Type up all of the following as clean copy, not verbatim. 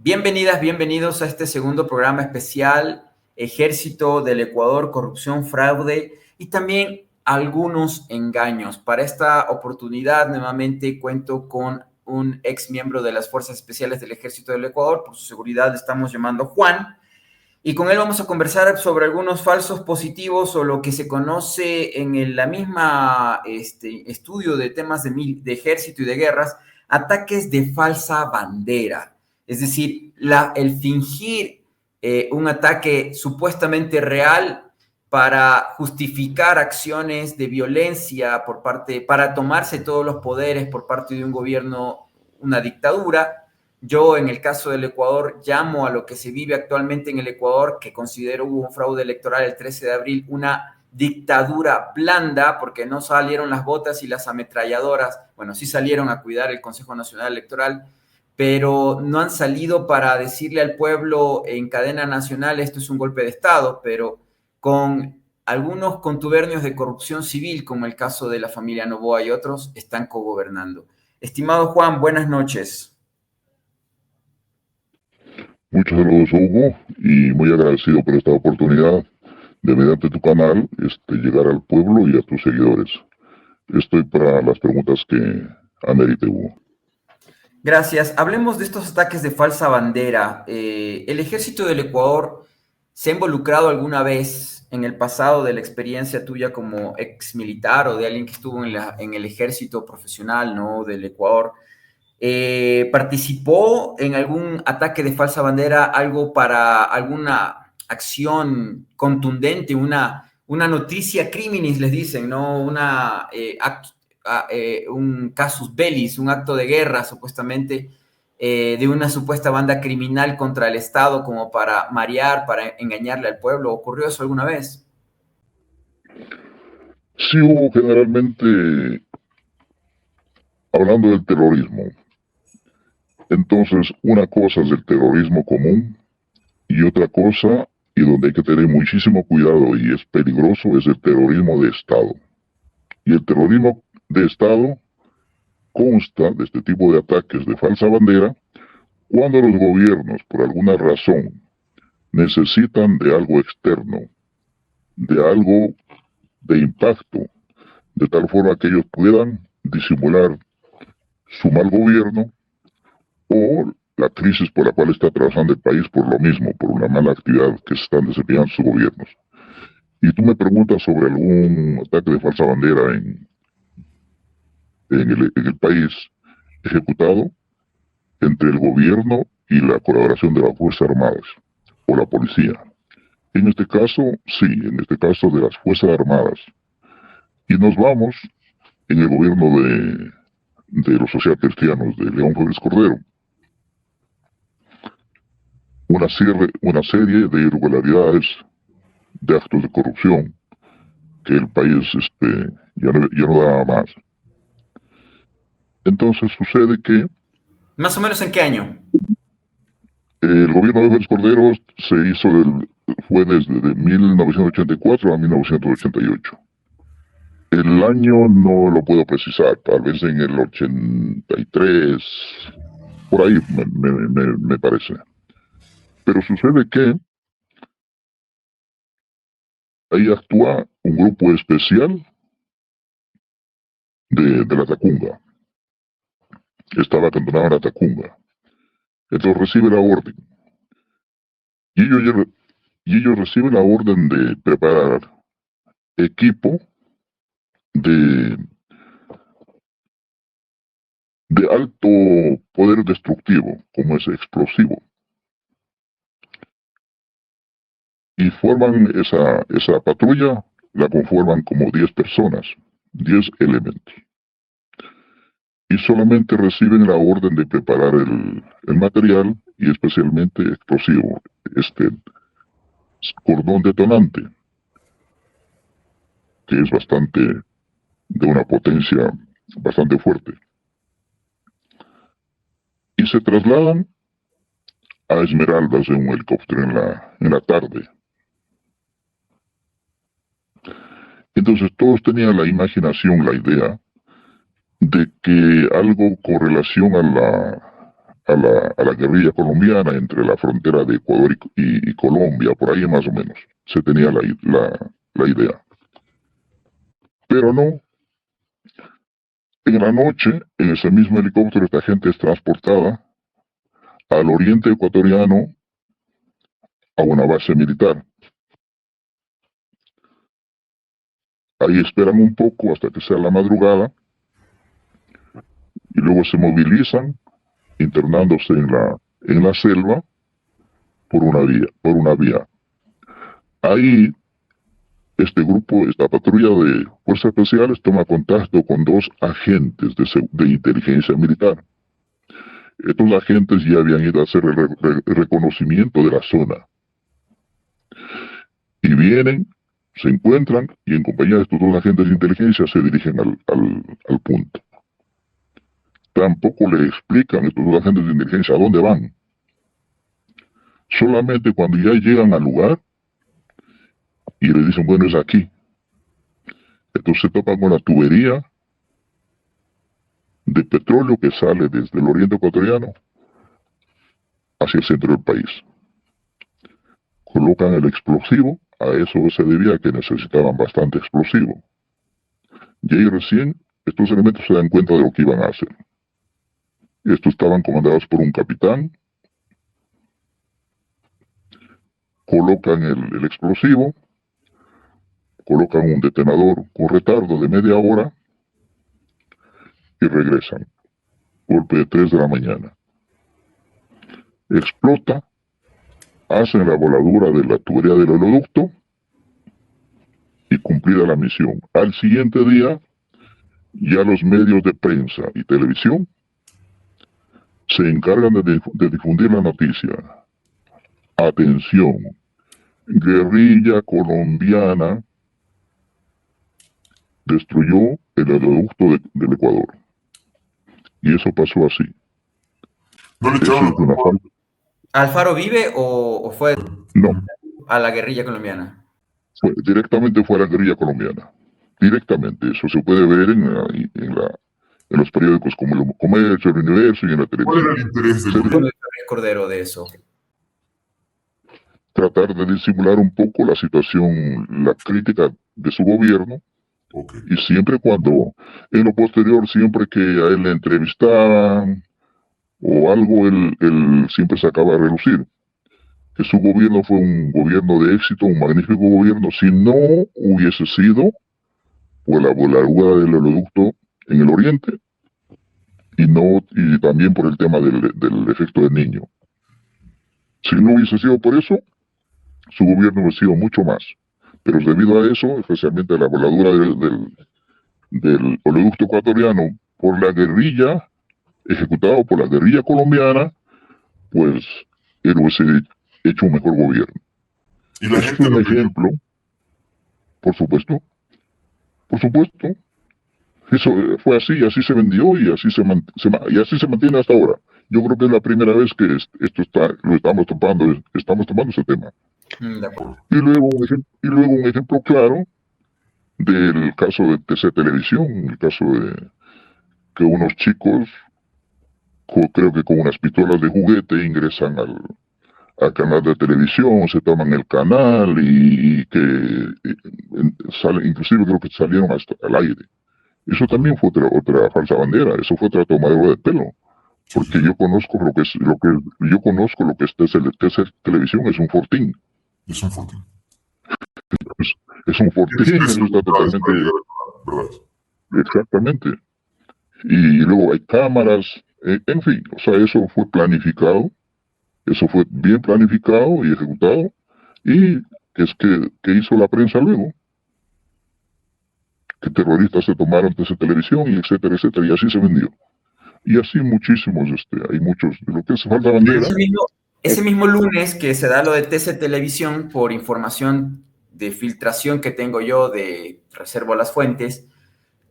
Bienvenidas, bienvenidos a este segundo programa especial, Ejército del Ecuador, corrupción, fraude y también algunos engaños. Para esta oportunidad, nuevamente cuento con un ex miembro de las Fuerzas Especiales del Ejército del Ecuador. Por su seguridad le estamos llamando Juan. Y con él vamos a conversar sobre algunos falsos positivos o lo que se conoce en la misma estudio de temas de ejército y de guerras, ataques de falsa bandera. Es decir, el fingir un ataque supuestamente real para justificar acciones de violencia para tomarse todos los poderes por parte de un gobierno, una dictadura. Yo, en el caso del Ecuador, llamo a lo que se vive actualmente en el Ecuador, que considero hubo un fraude electoral el 13 de abril, una dictadura blanda, porque no salieron las botas y las ametralladoras. Bueno, sí salieron a cuidar el Consejo Nacional Electoral, pero no han salido para decirle al pueblo en cadena nacional, esto es un golpe de Estado, pero con algunos contubernios de corrupción civil, como el caso de la familia Noboa y otros, están cogobernando. Estimado Juan, buenas noches. Muchos saludos, Hugo, y muy agradecido por esta oportunidad de, mediante tu canal, llegar al pueblo y a tus seguidores. Estoy para las preguntas que amerite, Hugo. Gracias. Hablemos de estos ataques de falsa bandera. ¿El ejército del Ecuador se ha involucrado alguna vez en el pasado de la experiencia tuya como ex militar o de alguien que estuvo en el ejército profesional, ¿no?, del Ecuador? ¿Participó en algún ataque de falsa bandera, algo para alguna acción contundente, una noticia criminis, les dicen, ¿no? Un casus bellis, un acto de guerra, supuestamente, de una supuesta banda criminal contra el Estado, como para marear, para engañarle al pueblo? ¿Ocurrió eso alguna vez? Sí, Hugo, generalmente, hablando del terrorismo, entonces una cosa es el terrorismo común y otra cosa, y donde hay que tener muchísimo cuidado y es peligroso, es el terrorismo de Estado. Y el terrorismo de Estado consta de este tipo de ataques de falsa bandera cuando los gobiernos, por alguna razón, necesitan de algo externo, de algo de impacto, de tal forma que ellos puedan disimular su mal gobierno o la crisis por la cual está atravesando el país por lo mismo, por una mala actividad que están desempeñando sus gobiernos. Y tú me preguntas sobre algún ataque de falsa bandera en el país ejecutado entre el gobierno y la colaboración de las Fuerzas Armadas o la policía. En este caso, sí, en este caso de las Fuerzas Armadas. Y nos vamos en el gobierno de los socialcristianos de León Febres Cordero. Una serie de irregularidades, de actos de corrupción, que el país ya no da más. Entonces sucede que ¿Más o menos en qué año? el gobierno de Febres Cordero fue desde 1984 a 1988. El año no lo puedo precisar, tal vez en el 83, por ahí me parece. Pero sucede que ahí actúa un grupo especial de la Tacunga. Estaba acantonado en la Tacunga. Entonces recibe la orden. Y ellos reciben la orden de preparar equipo de, de alto poder destructivo, como es explosivo. Y forman esa patrulla, la conforman como 10 personas, 10 elementos. Y solamente reciben la orden de preparar el material y especialmente explosivo, cordón detonante, que es de una potencia bastante fuerte. Y se trasladan a Esmeraldas en un helicóptero en la tarde. Entonces todos tenían la imaginación, la idea, de que algo con relación a la guerrilla colombiana entre la frontera de Ecuador y Colombia, por ahí más o menos. Se tenía la idea. Pero no, en la noche, en ese mismo helicóptero, esta gente es transportada al oriente ecuatoriano a una base militar. Ahí esperan un poco hasta que sea la madrugada y luego se movilizan internándose en la selva por una vía. Ahí este grupo, esta patrulla de fuerzas especiales toma contacto con dos agentes de inteligencia militar. Estos agentes ya habían ido a hacer el reconocimiento de la zona. Y vienen, se encuentran y en compañía de estos dos agentes de inteligencia se dirigen al punto. Tampoco le explican a estos dos agentes de inteligencia a dónde van. Solamente cuando ya llegan al lugar y le dicen, bueno, es aquí. Entonces se topan con la tubería de petróleo que sale desde el oriente ecuatoriano hacia el centro del país. Colocan el explosivo, a eso se debía que necesitaban bastante explosivo. Y ahí recién estos elementos se dan cuenta de lo que iban a hacer. Estos estaban comandados por un capitán, colocan el explosivo, colocan un detonador con retardo de media hora y regresan. Golpe de 3 de la mañana. Explota, hacen la voladura de la tubería del oleoducto y cumplida la misión. Al siguiente día, ya los medios de prensa y televisión se encargan de difundir la noticia. Atención, guerrilla colombiana destruyó el oleoducto del Ecuador. Y eso pasó así. ¿No le Eso echaron es una falta. ¿Alfaro vive o fue No, a la guerrilla colombiana? directamente fue a la guerrilla colombiana. Directamente, eso se puede ver en los periódicos como el Comercio, el Universo y en la ¿Cuál televisión. era el interés del ¿Cómo gobierno? es Cordero de eso? Tratar de disimular un poco la situación, la crítica de su gobierno, Okay. y siempre cuando, en lo posterior, siempre que a él le entrevistaban o algo, él siempre sacaba a relucir que su gobierno fue un gobierno de éxito, un magnífico gobierno, si no hubiese sido por la voladura del oleoducto en el oriente y también por el tema del efecto del niño. Si no hubiese sido por eso, su gobierno hubiese sido mucho más. Pero debido a eso, especialmente a la voladura del oleoducto ecuatoriano por la guerrilla, ejecutado por la guerrilla colombiana, pues él hubiese hecho un mejor gobierno. ¿Y la Es gente un lo creyó? ejemplo, por supuesto, eso fue así, así se vendió y así y así se mantiene hasta ahora. Yo creo que es la primera vez que lo estamos tomando ese tema. De acuerdo. Y luego un ejemplo claro del caso de TC Televisión, el caso de que unos chicos, creo que con unas pistolas de juguete, ingresan al canal de televisión, se toman el canal y que inclusive creo que salieron hasta al aire. Eso también fue otra falsa bandera, eso fue otra tomadura de pelo. Porque yo conozco lo que es TC Televisión, es un fortín. Es un fortín. Es un fortín, eso está totalmente. ¿Verdad? Exactamente. Y luego hay cámaras, en fin, o sea, eso fue planificado, eso fue bien planificado y ejecutado, y que hizo la prensa luego, que terroristas se tomaron de esa televisión y etcétera, etcétera, y así se vendió. Y así muchísimos, hay muchos, de lo que hace falta bandera. Ese mismo lunes que se da lo de TC Televisión, por información de filtración que tengo yo, reservo las fuentes,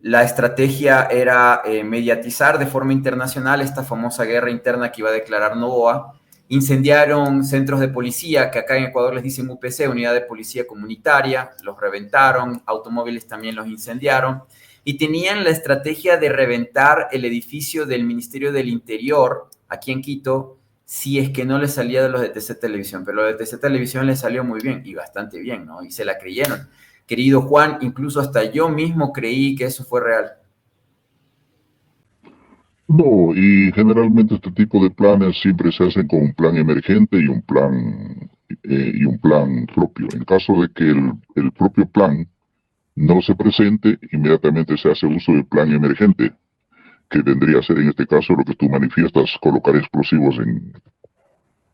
la estrategia era mediatizar de forma internacional esta famosa guerra interna que iba a declarar Noboa. Incendiaron centros de policía, que acá en Ecuador les dicen UPC, Unidad de Policía Comunitaria, los reventaron, automóviles también los incendiaron, y tenían la estrategia de reventar el edificio del Ministerio del Interior, aquí en Quito si es que no le salía de los de TC Televisión, pero lo de TC Televisión le salió muy bien y bastante bien, ¿no? Y se la creyeron. Querido Juan, incluso hasta yo mismo creí que eso fue real. No, y generalmente este tipo de planes siempre se hacen con un plan emergente y un plan propio. En caso de que el propio plan no se presente, inmediatamente se hace uso del plan emergente, que vendría a ser en este caso lo que tú manifiestas, colocar explosivos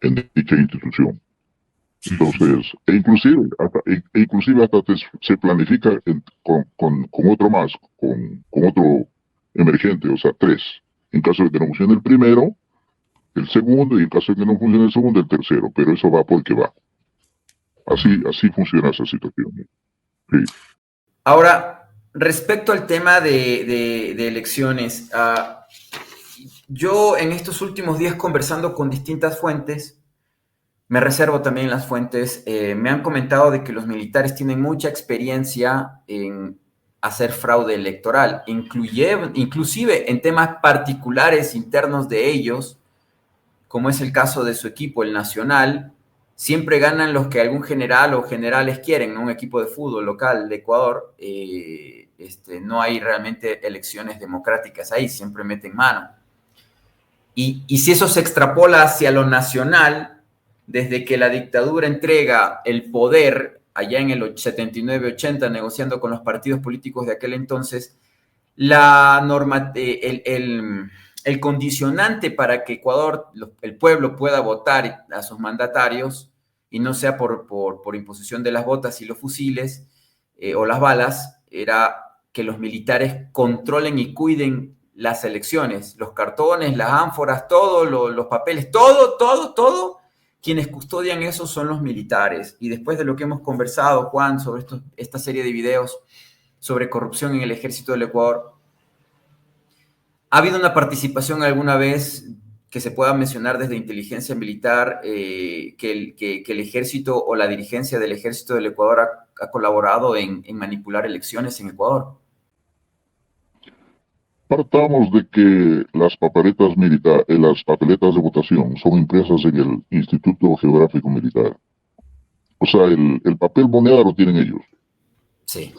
en dicha institución. Sí, sí, sí. Entonces, inclusive hasta se planifica con otro más, con otro emergente, o sea, tres. En caso de que no funcione el primero, el segundo, y en caso de que no funcione el segundo, el tercero. Pero eso va porque va. Así funciona esa situación. Sí. Ahora, respecto al tema de elecciones, yo en estos últimos días conversando con distintas fuentes, me reservo también las fuentes, me han comentado de que los militares tienen mucha experiencia en hacer fraude electoral, inclusive en temas particulares internos de ellos, como es el caso de su equipo, el Nacional. Siempre ganan los que algún general o generales quieren, ¿no? Un equipo de fútbol local de Ecuador, no hay realmente elecciones democráticas ahí, siempre meten mano. Y si eso se extrapola hacia lo nacional, desde que la dictadura entrega el poder allá en el 79-80, negociando con los partidos políticos de aquel entonces, la norma, el condicionante para que Ecuador, el pueblo pueda votar a sus mandatarios y no sea por imposición de las botas y los fusiles o las balas, era que los militares controlen y cuiden las elecciones, los cartones, las ánforas, todos los papeles, todo, quienes custodian eso son los militares. Y después de lo que hemos conversado, Juan, sobre esta serie de videos sobre corrupción en el ejército del Ecuador, ¿ha habido una participación alguna vez que se pueda mencionar desde inteligencia militar que el ejército o la dirigencia del ejército del Ecuador ha colaborado en manipular elecciones en Ecuador? Partamos de que las papeletas de votación son impresas en el Instituto Geográfico Militar. O sea, el papel moneda lo tienen ellos. Sí.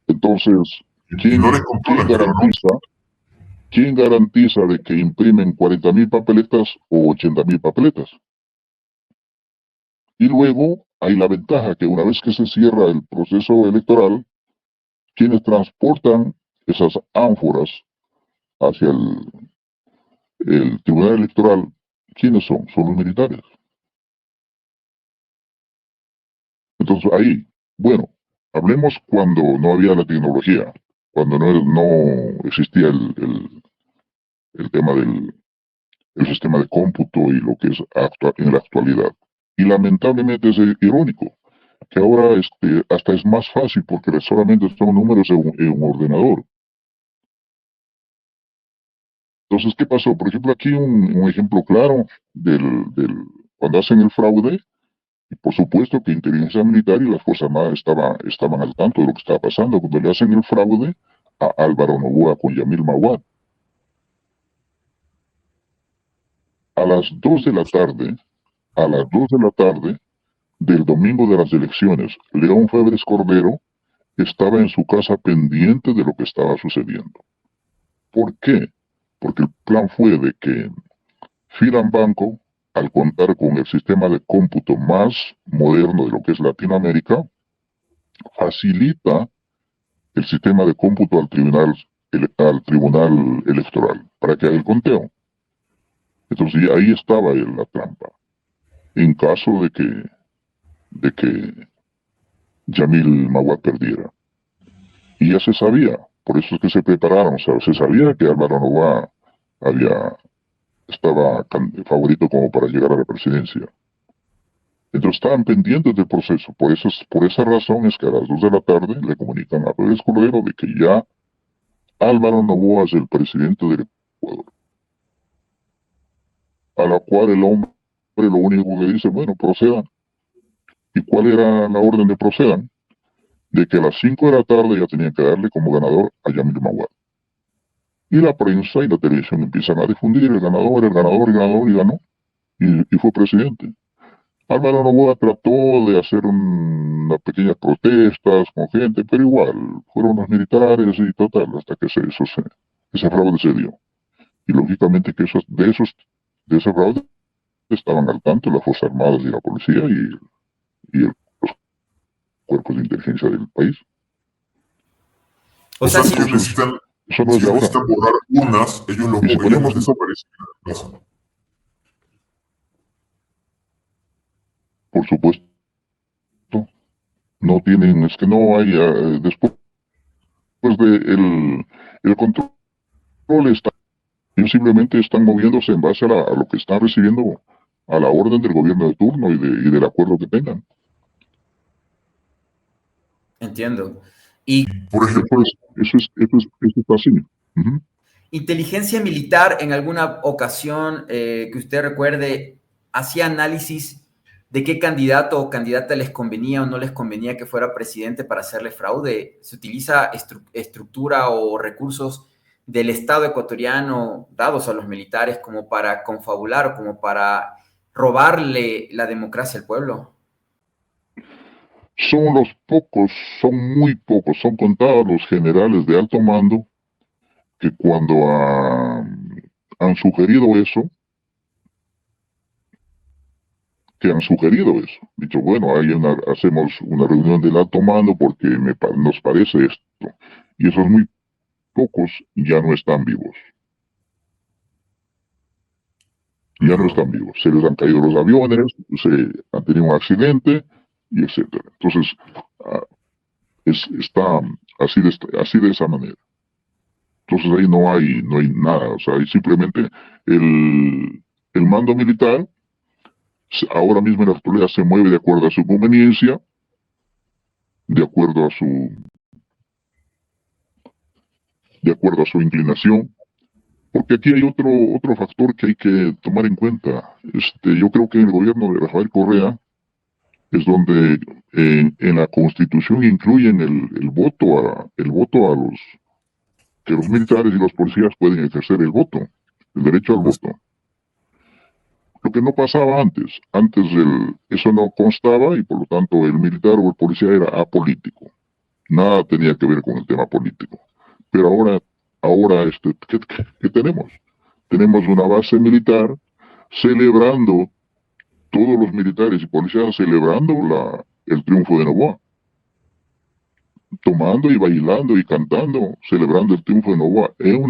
Entonces, Y no les ¿quién controlan, creo, ¿no? garantiza? ¿Quién garantiza de que imprimen 40.000 papeletas o 80.000 papeletas? Y luego hay la ventaja que una vez que se cierra el proceso electoral, quienes transportan esas ánforas hacia el Tribunal Electoral, ¿quiénes son? Son los militares. Entonces ahí, bueno, hablemos cuando no había la tecnología, cuando no existía el tema del el sistema de cómputo y lo que es en la actualidad. Y lamentablemente es irónico que ahora hasta es más fácil porque solamente son números en un ordenador. Entonces, ¿qué pasó? Por ejemplo, aquí un ejemplo claro cuando hacen el fraude, y por supuesto que inteligencia militar y las Fuerzas Armadas estaban al tanto de lo que estaba pasando cuando le hacen el fraude a Álvaro Noboa con Yamil Maguad. A las 2 de la tarde, a las 2 de la tarde del domingo de las elecciones, León Febres Cordero estaba en su casa pendiente de lo que estaba sucediendo. ¿Por qué? Porque el plan fue de que Banco, al contar con el sistema de cómputo más moderno de lo que es Latinoamérica, facilita el sistema de cómputo al tribunal electoral para que haga el conteo. Entonces ahí estaba la trampa. En caso de que Yamil Maguad perdiera. Y ya se sabía, por eso es que se prepararon, o sea, se sabía que Álvaro Noboa estaba favorito como para llegar a la presidencia. Entonces estaban pendientes del proceso, por esa razón es que a las 2 de la tarde le comunican a Pérez Cordero de que ya Álvaro Noboa es el presidente del Ecuador. A la cual el hombre lo único que dice, bueno, procedan. ¿Y cuál era la orden de procedan? De que a las 5 de la tarde ya tenían que darle como ganador a Yamil Maguad. Y la prensa y la televisión empiezan a difundir el ganador, el ganador, el ganador, y ganó, y fue presidente. Álvaro Noboa trató de hacer unas pequeñas protestas con gente, pero igual, fueron los militares y total, hasta que ese fraude se dio. Y lógicamente que de ese fraude estaban al tanto las Fuerzas Armadas y la policía y los cuerpos de inteligencia del país. O sea, sí, que necesitan, Eso no es si de ahora. necesitan borrar urnas, ellos los Y si borran, ponemos- desaparecen en la plaza. Por supuesto, no tienen, es que no hay, después de el control está, ellos simplemente están moviéndose en base a lo que están recibiendo, a la orden del gobierno de turno y del acuerdo que tengan. entiendo. Y Por ejemplo, Eso está así. Ujú. inteligencia militar, en alguna ocasión que usted recuerde, hacía análisis de qué candidato o candidata les convenía o no les convenía que fuera presidente para hacerle fraude. Se utiliza estructura o recursos del Estado ecuatoriano dados a los militares como para confabular o como para robarle la democracia al pueblo. Son los pocos, son muy pocos, son contados los generales de alto mando que cuando han sugerido eso, dicho, bueno, hacemos una reunión del alto mando porque nos parece esto, y esos muy pocos ya no están vivos, se les han caído los aviones, se han tenido un accidente, y etcétera. Entonces, ah, está así de esa manera. Entonces ahí no hay nada, o sea, ahí simplemente el mando militar ahora mismo en la actualidad se mueve de acuerdo a su conveniencia, de acuerdo a su inclinación, porque aquí hay otro factor que hay que tomar en cuenta. Yo creo que en el gobierno de Rafael Correa es donde en la Constitución incluyen el voto a que los militares y los policías pueden ejercer el derecho al voto. Lo que no pasaba antes. Eso no constaba y por lo tanto el militar o el policía era apolítico. Nada tenía que ver con el tema político. Pero ahora ¿qué tenemos? Tenemos una base militar celebrando, todos los militares y policías celebrando el triunfo de Noboa. Tomando y bailando y cantando, celebrando el triunfo de Noboa en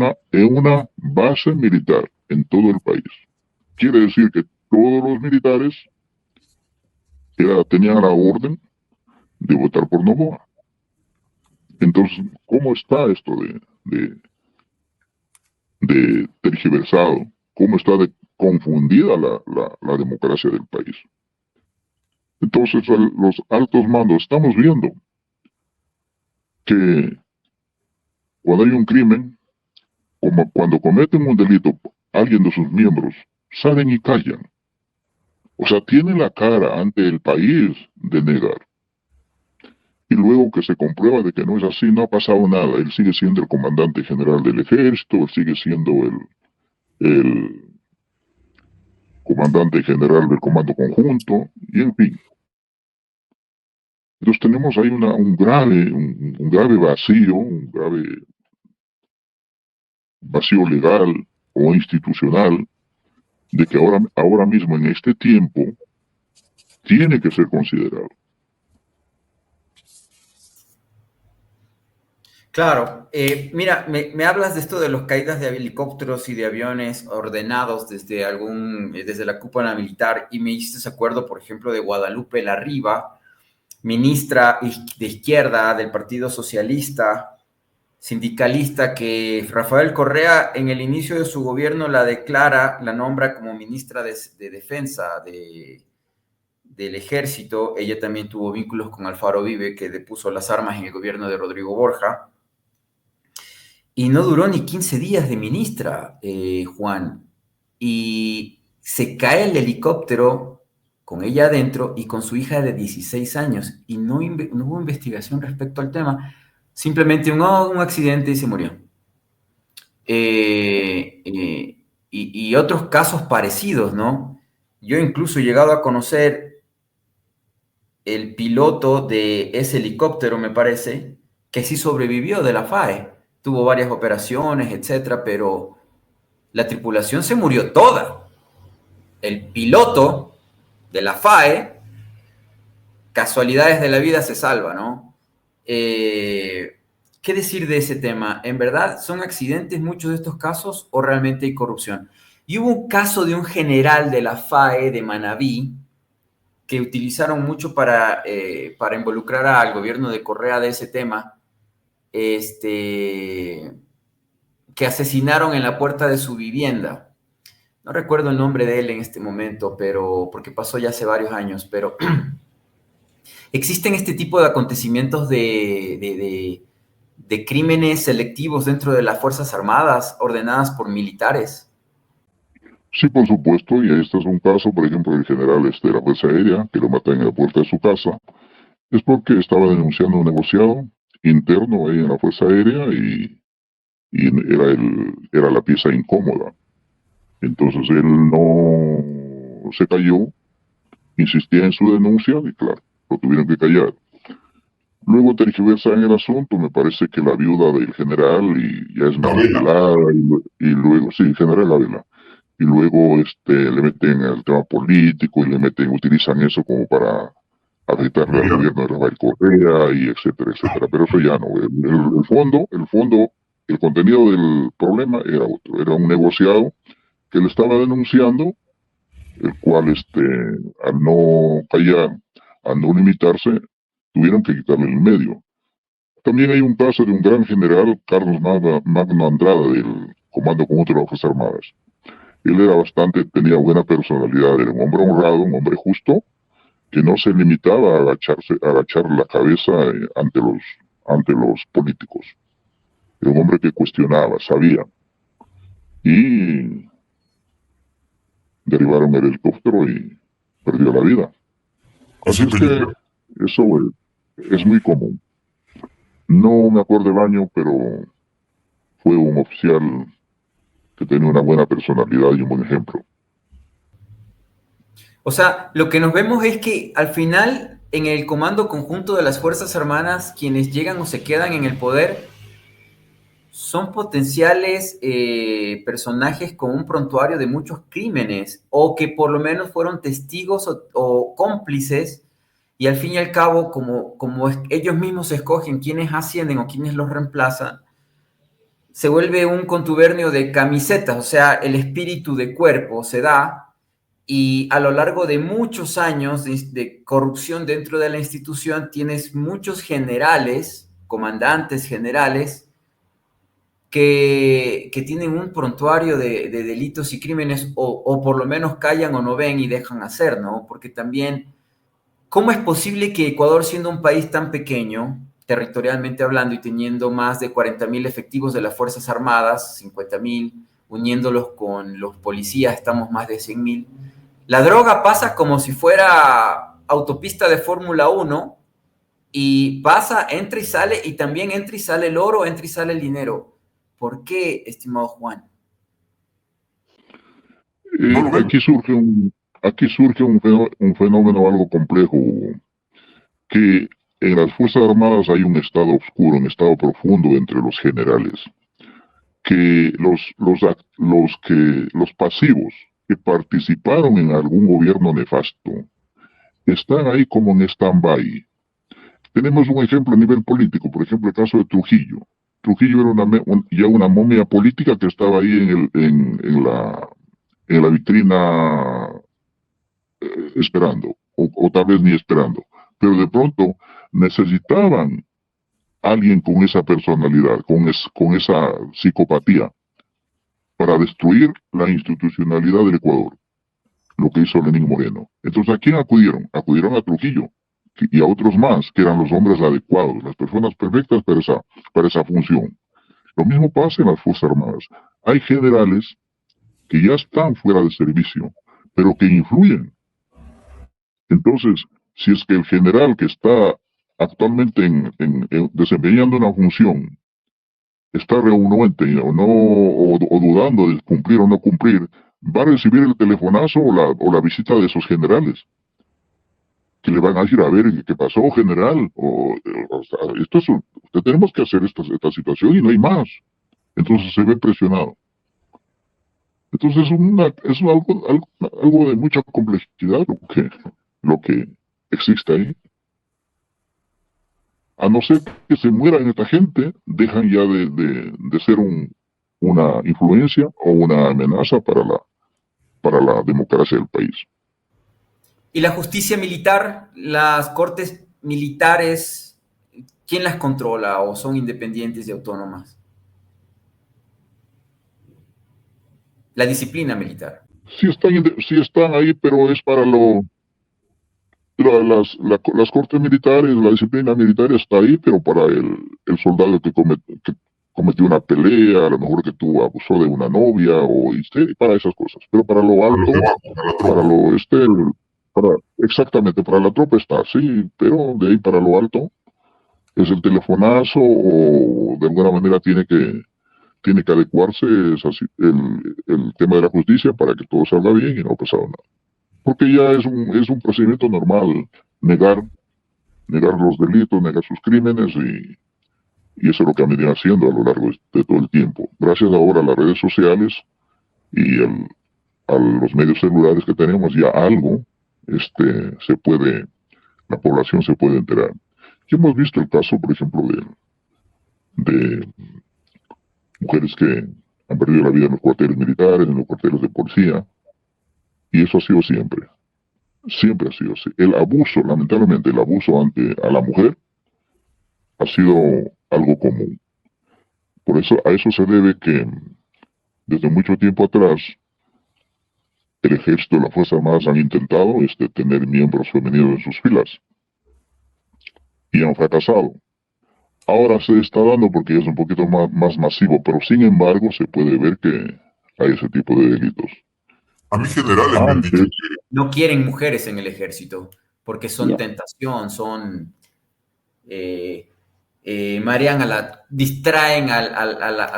una base militar en todo el país. Quiere decir que todos los militares tenían la orden de votar por Noboa. Entonces, ¿cómo está esto de tergiversado? ¿Cómo está de confundida la democracia del país? Entonces, los altos mandos estamos viendo que cuando hay un crimen, como cuando cometen un delito, alguien de sus miembros salen y callan. O sea, tienen la cara ante el país de negar. Y luego que se comprueba de que no es así, no ha pasado nada. Él sigue siendo el comandante general del ejército, él sigue siendo el comandante general del comando conjunto, y en fin. Entonces tenemos ahí un grave vacío, un grave vacío legal o institucional, de que ahora mismo en este tiempo tiene que ser considerado. Claro, mira, me hablas de esto de las caídas de helicópteros y de aviones ordenados desde la cúpula militar, y me hiciste acuerdo, por ejemplo, de Guadalupe Larriba, ministra de izquierda del Partido Socialista, sindicalista, que Rafael Correa en el inicio de su gobierno la nombra como ministra de Defensa del Ejército. Ella también tuvo vínculos con Alfaro Vive, que depuso las armas en el gobierno de Rodrigo Borja. Y no duró ni 15 días de ministra, Juan. Y se cae el helicóptero con ella adentro y con su hija de 16 años. Y no hubo investigación respecto al tema. Simplemente un accidente y se murió. y otros casos parecidos, ¿no? Yo incluso he llegado a conocer el piloto de ese helicóptero, me parece, que sí sobrevivió de la FAE. Tuvo varias operaciones, etcétera, pero la tripulación se murió toda. El piloto de la FAE, casualidades de la vida, se salva, ¿no? ¿Qué decir de ese tema? ¿En verdad son accidentes muchos de estos casos o realmente hay corrupción? Y hubo un caso de un general de la FAE de Manabí que utilizaron mucho para involucrar al gobierno de Correa de ese tema, que asesinaron en la puerta de su vivienda. No recuerdo el nombre de él en este momento, pero porque pasó ya hace varios años, pero existen este tipo de acontecimientos de crímenes selectivos dentro de las Fuerzas Armadas ordenadas por militares. Sí, por supuesto, y este es un caso, por ejemplo, del general de la Fuerza Aérea, que lo matan en la puerta de su casa, es porque estaba denunciando un negociado interno ahí en la Fuerza Aérea y era la pieza incómoda. Entonces él no se cayó, insistía en su denuncia y claro, lo tuvieron que callar. Luego tergiversa en el asunto, me parece que la viuda del general y ya es La vela. manipulada y luego, sí, general Ávila, y luego le meten el tema político y le meten, utilizan eso como para afectarle al Mira, gobierno de Rafael Correa y etcétera, etcétera. Pero eso ya no, el contenido del problema era otro, era un negociado que le estaba denunciando, el cual al no callar, al no limitarse, tuvieron que quitarle el medio. También hay un caso de un gran general, Carlos Magno Andrade, del Comando Conjunto de las Fuerzas Armadas. Él era tenía buena personalidad, era un hombre honrado, un hombre justo, que no se limitaba a agachar la cabeza ante los políticos. Era un hombre que cuestionaba, sabía. Y derribaron el helicóptero y perdió la vida. Así así es que película. eso es muy común. No me acuerdo el año, pero fue un oficial que tenía una buena personalidad y un buen ejemplo. O sea, lo que nos vemos es que al final, en el comando conjunto de las Fuerzas Armadas, quienes llegan o se quedan en el poder son potenciales personajes con un prontuario de muchos crímenes o que por lo menos fueron testigos o cómplices y al fin y al cabo, como ellos mismos escogen quiénes ascienden o quiénes los reemplazan, se vuelve un contubernio de camisetas, o sea, el espíritu de cuerpo se da y a lo largo de muchos años de corrupción dentro de la institución tienes muchos generales, comandantes generales, que tienen un prontuario de delitos y crímenes o por lo menos callan o no ven y dejan hacer, ¿no? Porque también, ¿cómo es posible que Ecuador, siendo un país tan pequeño, territorialmente hablando, y teniendo más de 40.000 efectivos de las Fuerzas Armadas, 50.000, uniéndolos con los policías, estamos más de 100.000, la droga pasa como si fuera autopista de Fórmula 1 y pasa, entra y sale, y también entra y sale el oro, entra y sale el dinero? ¿Por qué, estimado Juan? No lo ven. Aquí surge un fenómeno algo complejo, que en las Fuerzas Armadas hay un estado oscuro, un estado profundo entre los generales, que los pasivos que participaron en algún gobierno nefasto están ahí como en stand-by. Tenemos un ejemplo a nivel político, por ejemplo, el caso de Trujillo. Trujillo era ya una momia política que estaba ahí en la vitrina esperando, o tal vez ni esperando. Pero de pronto necesitaban alguien con esa personalidad, con esa psicopatía, para destruir la institucionalidad del Ecuador, lo que hizo Lenín Moreno. Entonces, ¿a quién acudieron? Acudieron a Trujillo y a otros más, que eran los hombres adecuados, las personas perfectas para esa función. Lo mismo pasa en las Fuerzas Armadas. Hay generales que ya están fuera de servicio, pero que influyen. Entonces, si es que el general que está actualmente desempeñando una función está renuente o no, o dudando de cumplir o no cumplir, va a recibir el telefonazo o la visita de esos generales, que le van a decir, a ver, ¿qué pasó, general? O sea, tenemos que hacer esta situación y no hay más. Entonces se ve presionado. Entonces es algo de mucha complejidad lo que existe ahí. A no ser que se mueran esta gente, dejan ya de ser una influencia o una amenaza para la democracia del país. ¿Y la justicia militar, las cortes militares, quién las controla o son independientes y autónomas? La disciplina militar. Sí están ahí, pero es para las cortes militares, la disciplina militar está ahí, pero para el soldado que cometió una pelea, a lo mejor que tuvo abusó de una novia para esas cosas. Pero para lo alto, para lo exactamente, para la tropa está, sí, pero de ahí para lo alto es el telefonazo o de alguna manera tiene que adecuarse el tema de la justicia para que todo salga bien y no ha pasado nada. Porque ya es un procedimiento normal negar los delitos, negar sus crímenes y eso es lo que han venido haciendo a lo largo de todo el tiempo. Gracias ahora a las redes sociales y a los medios celulares que tenemos, ya algo la población se puede enterar. Y hemos visto el caso, por ejemplo, de mujeres que han perdido la vida en los cuarteles militares, en los cuarteles de policía, y eso ha sido siempre. Siempre ha sido así. El abuso, lamentablemente, el abuso a la mujer ha sido algo común. Por eso, a eso se debe que desde mucho tiempo atrás el ejército y las Fuerzas Armadas han intentado tener miembros femeninos en sus filas y han fracasado. Ahora se está dando porque es un poquito más masivo, pero sin embargo se puede ver que hay ese tipo de delitos. A mí generales me han dicho que no quieren mujeres en el ejército porque son Ya. tentación, distraen a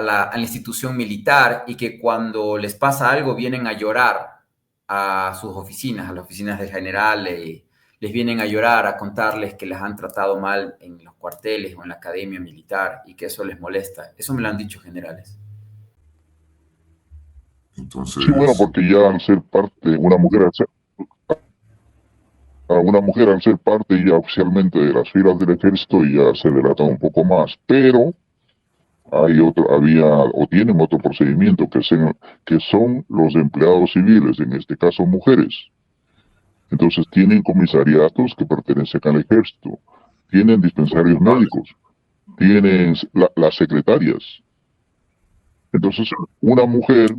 la institución militar y que cuando les pasa algo vienen a llorar a sus oficinas, a las oficinas del general, les vienen a llorar, a contarles que les han tratado mal en los cuarteles o en la academia militar y que eso les molesta. Eso me lo han dicho generales. entonces Sí, bueno, porque ya al ser parte, una mujer al ser parte ya oficialmente de las filas del ejército ya se delata un poco más, pero tienen otro procedimiento que son los empleados civiles, en este caso mujeres. Entonces tienen comisariatos que pertenecen al ejército, tienen dispensarios médicos, tienen las secretarias. Entonces una mujer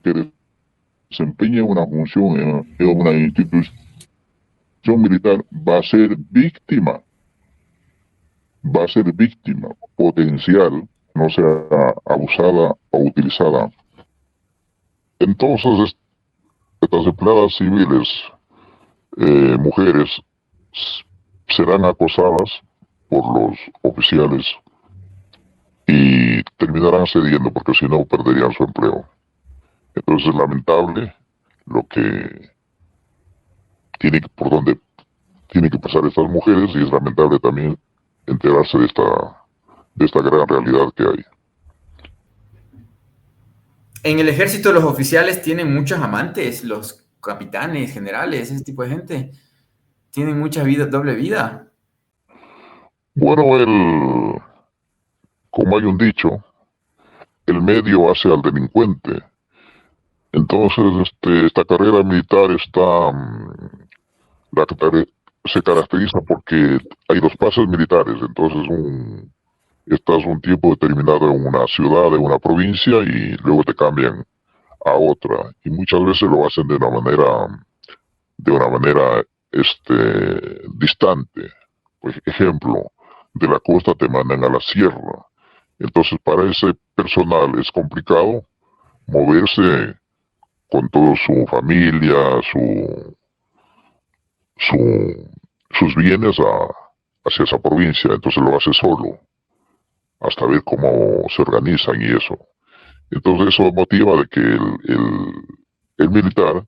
que desempeña una función en una institución militar va a ser víctima potencial, no sea abusada o utilizada. Entonces, estas empleadas civiles, mujeres, serán acosadas por los oficiales y terminarán cediendo porque si no perderían su empleo. Entonces es lamentable lo que por donde tienen que pasar estas mujeres y es lamentable también enterarse de esta gran realidad que hay. En el ejército los oficiales tienen muchos amantes, los capitanes, generales, ese tipo de gente. Tienen mucha vida, doble vida. Bueno, como hay un dicho, el medio hace al delincuente. Entonces, esta carrera militar se caracteriza porque hay dos pases militares. Entonces, estás un tiempo determinado en una ciudad, en una provincia y luego te cambian a otra. Y muchas veces lo hacen de una manera distante. Por ejemplo, de la costa te mandan a la sierra. Entonces, para ese personal es complicado moverse con toda su familia, sus bienes hacia esa provincia, entonces lo hace solo. hasta ver cómo se organizan y eso. Entonces eso motiva de que el militar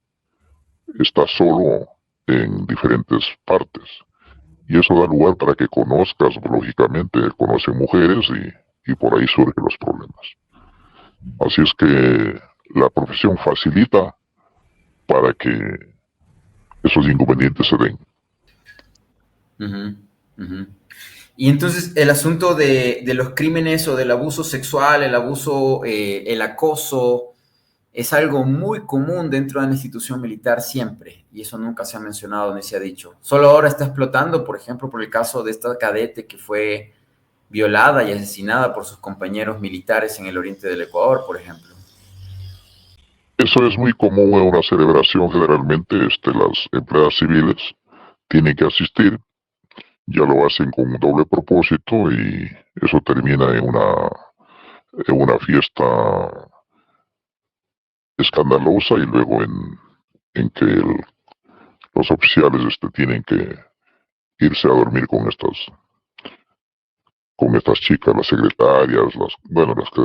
está solo en diferentes partes. Y eso da lugar para que conozcas, lógicamente, conocen mujeres y por ahí surgen los problemas. Así es que la profesión facilita para que esos inconvenientes se den. Ujú, ujú. Y entonces el asunto de los crímenes o del abuso sexual, el abuso, el acoso, es algo muy común dentro de la institución militar siempre, y eso nunca se ha mencionado ni se ha dicho. Solo ahora está explotando, por ejemplo, por el caso de esta cadete que fue violada y asesinada por sus compañeros militares en el oriente del Ecuador, por ejemplo. Eso es muy común en una celebración. Generalmente las empleadas civiles tienen que asistir, ya lo hacen con un doble propósito y eso termina en una fiesta escandalosa y luego en que los oficiales tienen que irse a dormir con estas chicas, las secretarias, bueno, las que,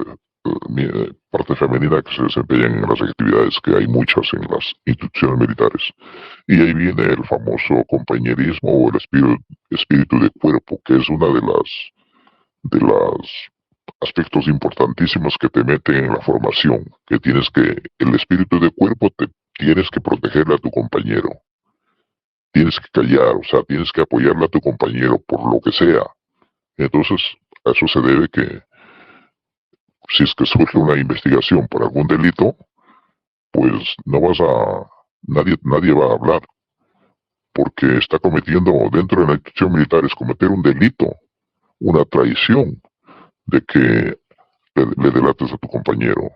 parte femenina que se desempeñan en las actividades, que hay muchas en las instituciones militares. Y ahí viene el famoso compañerismo o el espíritu de cuerpo, que es una de las aspectos importantísimos que te meten en la formación, que el espíritu de cuerpo te tienes que protegerle a tu compañero, tienes que callar, o sea, tienes que apoyarle a tu compañero por lo que sea. Entonces, a eso se debe que si es que surge una investigación por algún delito, pues nadie va a hablar, porque está cometiendo dentro de la institución militar es cometer un delito, una traición de que le delates a tu compañero.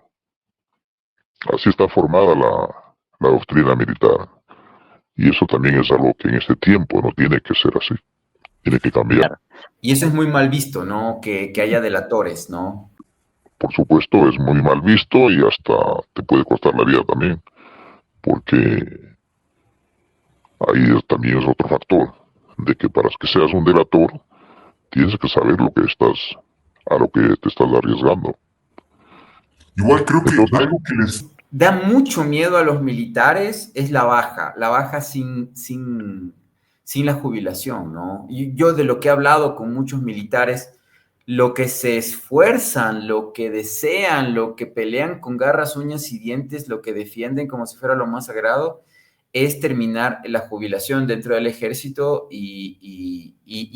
Así está formada la doctrina militar. Y eso también es algo que en este tiempo no tiene que ser así, tiene que cambiar. Claro. Y eso es muy mal visto, ¿no? Que haya delatores, ¿no? Por supuesto, es muy mal visto y hasta te puede costar la vida también, porque ahí también es otro factor, de que para que seas un delator, tienes que saber a lo que te estás arriesgando. Igual creo que Entonces, algo que les... Da mucho miedo a los militares es la baja sin la jubilación, ¿no? Y yo de lo que he hablado con muchos militares, lo que se esfuerzan, lo que desean, lo que pelean con garras, uñas y dientes, lo que defienden como si fuera lo más sagrado, es terminar la jubilación dentro del ejército y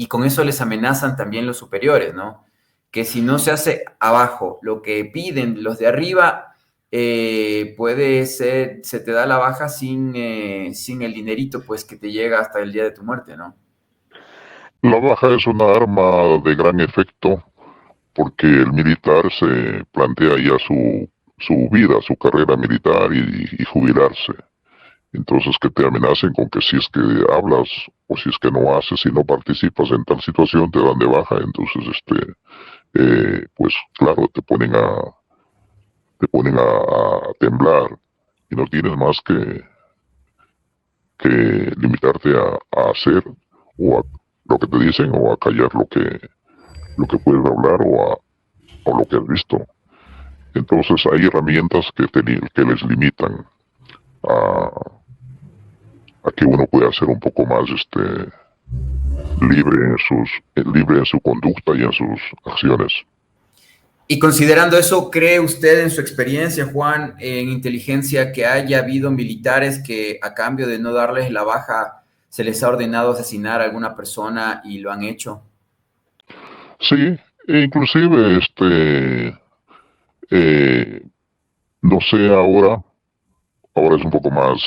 con eso les amenazan también los superiores, ¿no? Que si no se hace abajo lo que piden los de arriba, puede ser, se te da la baja sin el dinerito, pues, que te llega hasta el día de tu muerte, ¿no? la baja es una arma de gran efecto porque el militar se plantea ya su vida, su carrera militar y jubilarse. Entonces que te amenacen con que si es que hablas o si es que no haces y no participas en tal situación te dan de baja. Entonces pues claro, te ponen a temblar y no tienes más que limitarte a hacer o a lo que te dicen o a callar lo que puedes hablar o lo que has visto. Entonces hay herramientas que les limitan a, a que uno pueda ser un poco más libre en su conducta y en sus acciones. Y considerando eso, ¿cree usted en su experiencia, Juan, en inteligencia, que haya habido militares que a cambio de no darles la baja se les ha ordenado asesinar a alguna persona y lo han hecho? Sí, e inclusive eh, no sé ahora es un poco más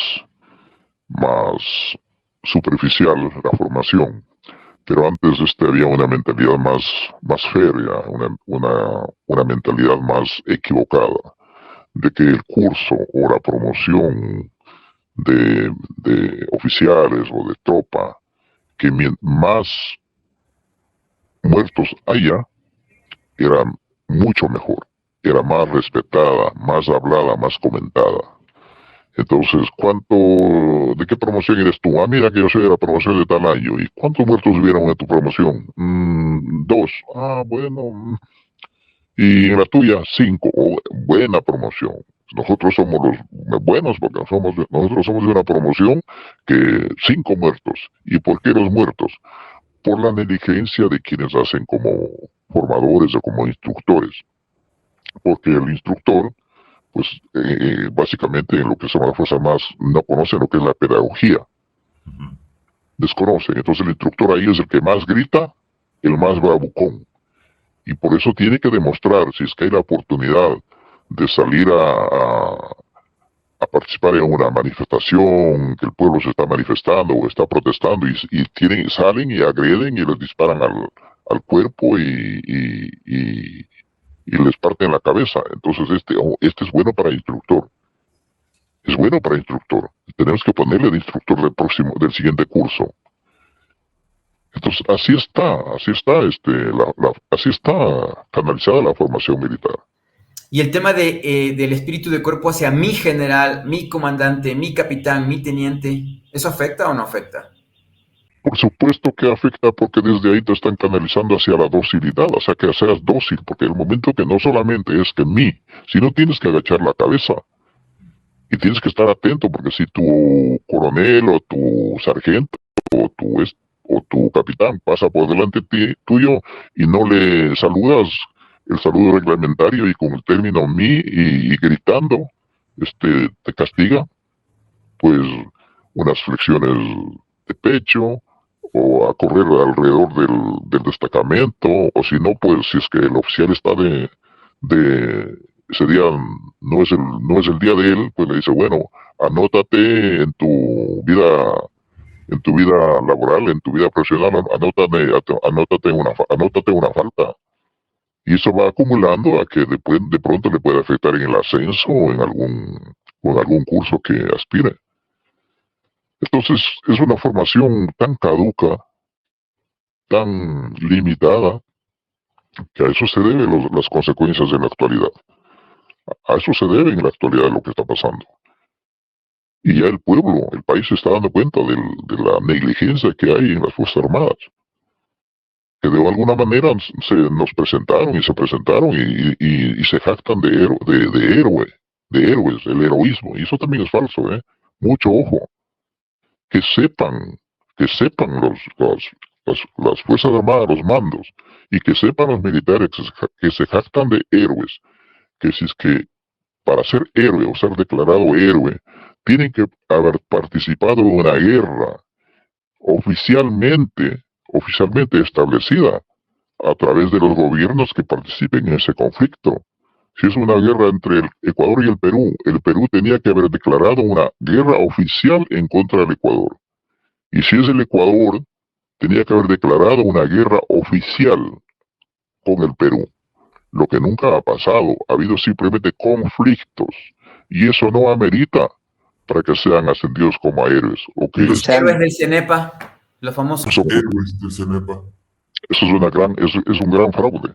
superficial la formación, pero antes había una mentalidad más férrea, una mentalidad más equivocada, de que el curso o la promoción de oficiales o de tropa, que más muertos haya, era mucho mejor, era más respetada, más hablada, más comentada. Entonces, ¿de qué promoción eres tú? Ah, mira que yo soy de la promoción de tal año. ¿Y cuántos muertos hubieron en tu promoción? Dos. Ah, bueno. Y en la tuya, 5. Oh, buena promoción. Nosotros somos los buenos porque nosotros somos de una promoción que 5 muertos. ¿Y por qué los muertos? Por la negligencia de quienes hacen como formadores o como instructores. Porque el instructor, pues básicamente en lo que son las Fuerzas Armadas, no conoce lo que es la pedagogía. Desconocen. Entonces el instructor ahí es el que más grita, el más bravucón. Y por eso tiene que demostrar, si es que hay la oportunidad de salir a participar en una manifestación, que el pueblo se está manifestando o está protestando y salen y agreden y les disparan al cuerpo y les parten la cabeza. Entonces este es bueno para instructor. Es bueno para instructor. Tenemos que ponerle de instructor del siguiente curso. Entonces, así está canalizada la formación militar. Y el tema del espíritu de cuerpo hacia mi general, mi comandante, mi capitán, mi teniente, ¿eso afecta o no afecta? Por supuesto que afecta porque desde ahí te están canalizando hacia la docilidad, o sea que seas dócil, porque el momento que no solamente es que sino tienes que agachar la cabeza y tienes que estar atento porque si tu coronel o tu sargento o tu capitán pasa por delante tuyo y no le saludas el saludo reglamentario y con el término y gritando, te castiga, pues unas flexiones de pecho o a correr alrededor del destacamento, o si no, pues si es que el oficial está de ese día no es el día de él, pues le dice, bueno, anótate en tu vida laboral, en tu vida profesional, anótate una falta. Y eso va acumulando a que de pronto le puede afectar en el ascenso o en algún curso que aspire. Entonces es una formación tan caduca, tan limitada, que a eso se deben las consecuencias en la actualidad. A eso se debe en la actualidad lo que está pasando. Y ya el pueblo, el país se está dando cuenta de la negligencia que hay en las Fuerzas Armadas. Que de alguna manera nos presentaron y se presentaron y se jactan de héroes, el heroísmo. Y eso también es falso, ¿eh? Mucho ojo. Que sepan, las Fuerzas Armadas, los mandos, y que sepan los militares que se jactan de héroes, que si es que para ser héroe o ser declarado héroe, tienen que haber participado en una guerra oficialmente establecida a través de los gobiernos que participen en ese conflicto. Si es una guerra entre el Ecuador y el Perú tenía que haber declarado una guerra oficial en contra del Ecuador. Y si es el Ecuador, tenía que haber declarado una guerra oficial con el Perú. Lo que nunca ha pasado, ha habido simplemente conflictos. Y eso no amerita para que sean ascendidos como héroes. Los héroes del CENEPA, los famosos. Héroes del CENEPA. Eso es un gran fraude.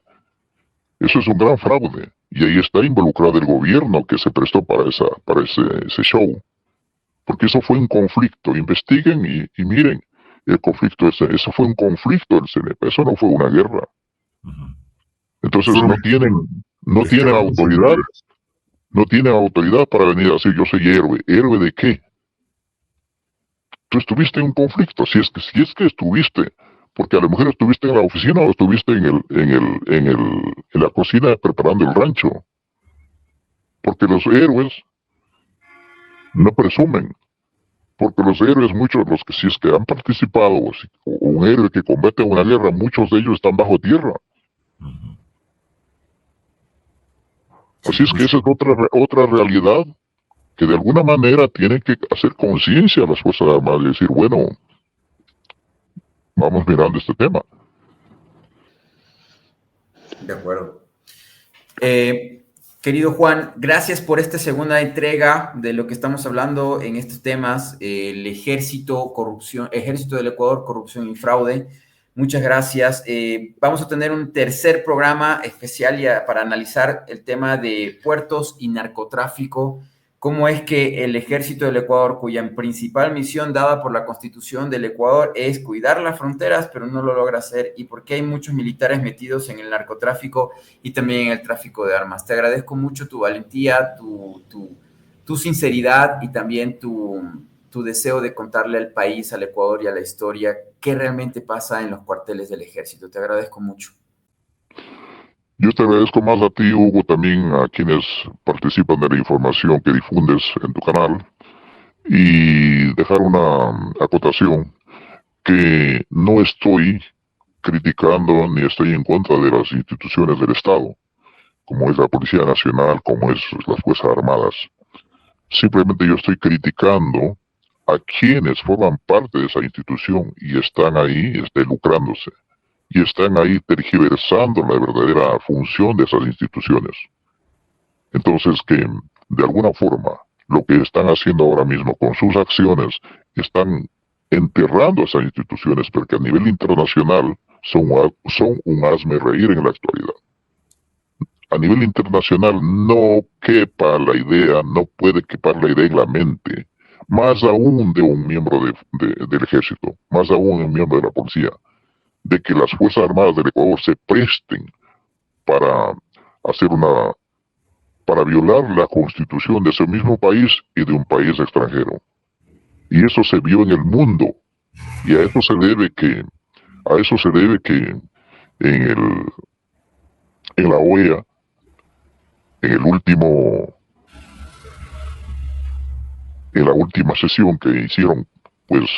Eso es un gran fraude. Y ahí está involucrado el gobierno que se prestó para ese show. Porque eso fue un conflicto. Investiguen y miren el conflicto eso fue un conflicto del CNP, eso no fue una guerra. Entonces no tienen autoridad para venir a decir yo soy héroe. ¿Héroe de qué? Tú estuviste en un conflicto, si es que estuviste, porque a lo mejor estuviste en la oficina o estuviste en la cocina preparando el rancho. Porque los héroes no presumen. Porque los héroes, muchos de los que si es que han participado, o un héroe que combate una guerra, muchos de ellos están bajo tierra. Así es que esa es otra realidad que de alguna manera tienen que hacer conciencia a las Fuerzas Armadas y decir, bueno, vamos mirando este tema. De acuerdo. Querido Juan, gracias por esta segunda entrega de lo que estamos hablando en estos temas, el ejército del Ecuador, corrupción y fraude. Muchas gracias. Vamos a tener un tercer programa especial para analizar el tema de puertos y narcotráfico cómo es que el ejército del Ecuador, cuya principal misión dada por la Constitución del Ecuador es cuidar las fronteras, pero no lo logra hacer, y por qué hay muchos militares metidos en el narcotráfico y también en el tráfico de armas. Te agradezco mucho tu valentía, tu sinceridad y también tu deseo de contarle al país, al Ecuador y a la historia qué realmente pasa en los cuarteles del ejército. Te agradezco mucho. Yo te agradezco más a ti, Hugo, también a quienes participan de la información que difundes en tu canal, y dejar una acotación que no estoy criticando ni estoy en contra de las instituciones del Estado, como es la Policía Nacional, como es las Fuerzas Armadas. Simplemente yo estoy criticando a quienes forman parte de esa institución y están ahí lucrándose, y están ahí tergiversando la verdadera función de esas instituciones. Entonces, que de alguna forma lo que están haciendo ahora mismo con sus acciones, están enterrando esas instituciones, porque a nivel internacional son un hazme reír en la actualidad. A nivel internacional no quepa la idea, no puede quepar la idea en la mente, más aún de un miembro del ejército, más aún de un miembro de la policía, de que las Fuerzas Armadas del Ecuador se presten para hacer para violar la constitución de ese mismo país y de un país extranjero. Y eso se vio en el mundo, y a eso se debe que en la OEA, en la última sesión que hicieron, pues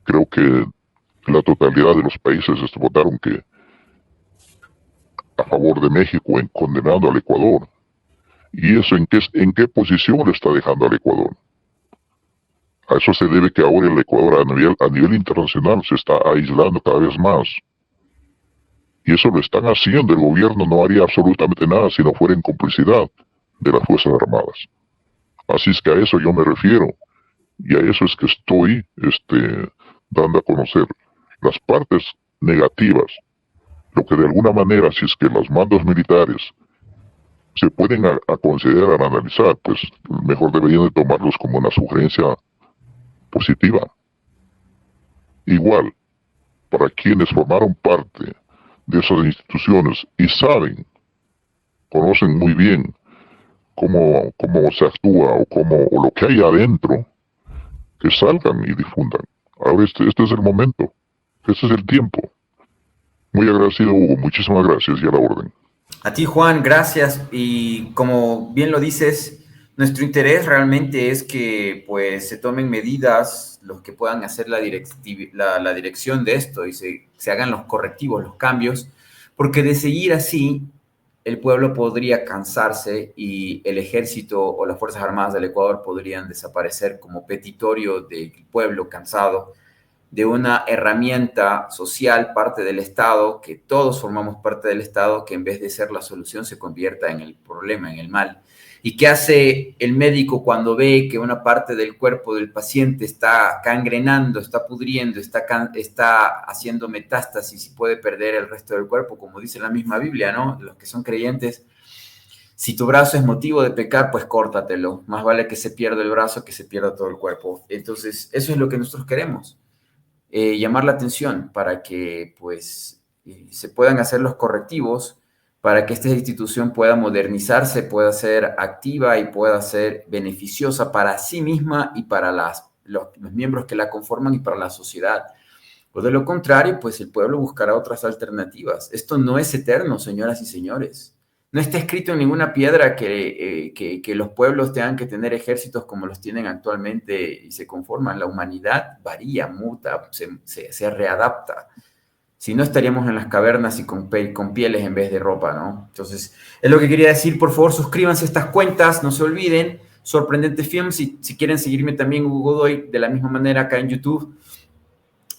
creo que la totalidad de los países votaron que a favor de México en condenando al Ecuador. ¿Y eso en qué posición le está dejando al Ecuador? A eso se debe que ahora el Ecuador a nivel internacional se está aislando cada vez más. Y eso lo están haciendo. El gobierno no haría absolutamente nada si no fuera en complicidad de las Fuerzas Armadas. Así es que a eso yo me refiero. Y a eso es que estoy dando a conocer las partes negativas. Lo que de alguna manera, si es que los mandos militares se pueden a considerar, a analizar, pues mejor deberían de tomarlos como una sugerencia positiva. Igual, para quienes formaron parte de esas instituciones y conocen muy bien cómo se actúa o lo que hay adentro, que salgan y difundan. Ahora este es el momento, este es el tiempo. Muy agradecido, Hugo, muchísimas gracias y a la orden. A ti, Juan, gracias. Y como bien lo dices, nuestro interés realmente es que pues se tomen medidas los que puedan hacer la dirección de esto y se hagan los correctivos, los cambios, porque de seguir así, el pueblo podría cansarse y el ejército o las Fuerzas Armadas del Ecuador podrían desaparecer como petitorio del pueblo cansado, de una herramienta social, parte del Estado, que todos formamos parte del Estado, que en vez de ser la solución se convierta en el problema, en el mal. ¿Y qué hace el médico cuando ve que una parte del cuerpo del paciente está gangrenando, está pudriendo, está haciendo metástasis y puede perder el resto del cuerpo? Como dice la misma Biblia, ¿no? Los que son creyentes, si tu brazo es motivo de pecar, pues córtatelo. Más vale que se pierda el brazo que se pierda todo el cuerpo. Entonces, eso es lo que nosotros queremos. Llamar la atención para que pues se puedan hacer los correctivos para que esta institución pueda modernizarse, pueda ser activa y pueda ser beneficiosa para sí misma y para los miembros que la conforman y para la sociedad. O de lo contrario, pues el pueblo buscará otras alternativas. Esto no es eterno, señoras y señores. No está escrito en ninguna piedra que los pueblos tengan que tener ejércitos como los tienen actualmente y se conforman. La humanidad varía, muta, se readapta. Si no, estaríamos en las cavernas y con pieles en vez de ropa, ¿no? Entonces, es lo que quería decir. Por favor, suscríbanse a estas cuentas, no se olviden. Sorprendente Films, si quieren seguirme también, Hugo Godoy, de la misma manera acá en YouTube.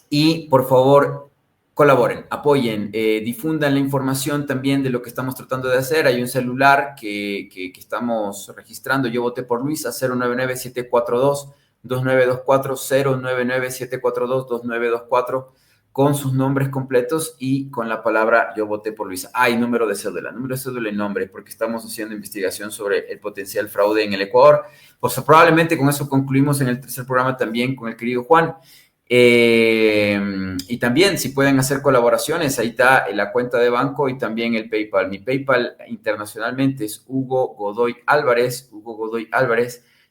Y, por favor, colaboren, apoyen, difundan la información también de lo que estamos tratando de hacer. Hay un celular que estamos registrando. Yo voté por Luisa, 099-742-2924, 099-742-2924, con sus nombres completos y con la palabra yo voté por Luisa. Y número de cédula y nombre, porque estamos haciendo investigación sobre el potencial fraude en el Ecuador. Pues probablemente con eso concluimos en el tercer programa también con el querido Juan. Y también si pueden hacer colaboraciones, ahí está la cuenta de banco y también el PayPal. Mi PayPal internacionalmente es Hugo Godoy Álvarez,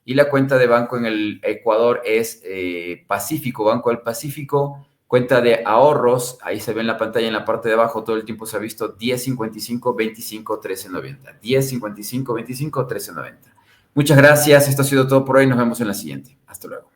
y la cuenta de banco en el Ecuador es Pacífico, Banco del Pacífico. Cuenta de ahorros, ahí se ve en la pantalla en la parte de abajo, todo el tiempo se ha visto 1055 25 1390. 1055 25 1390. Muchas gracias, esto ha sido todo por hoy, nos vemos en la siguiente. Hasta luego.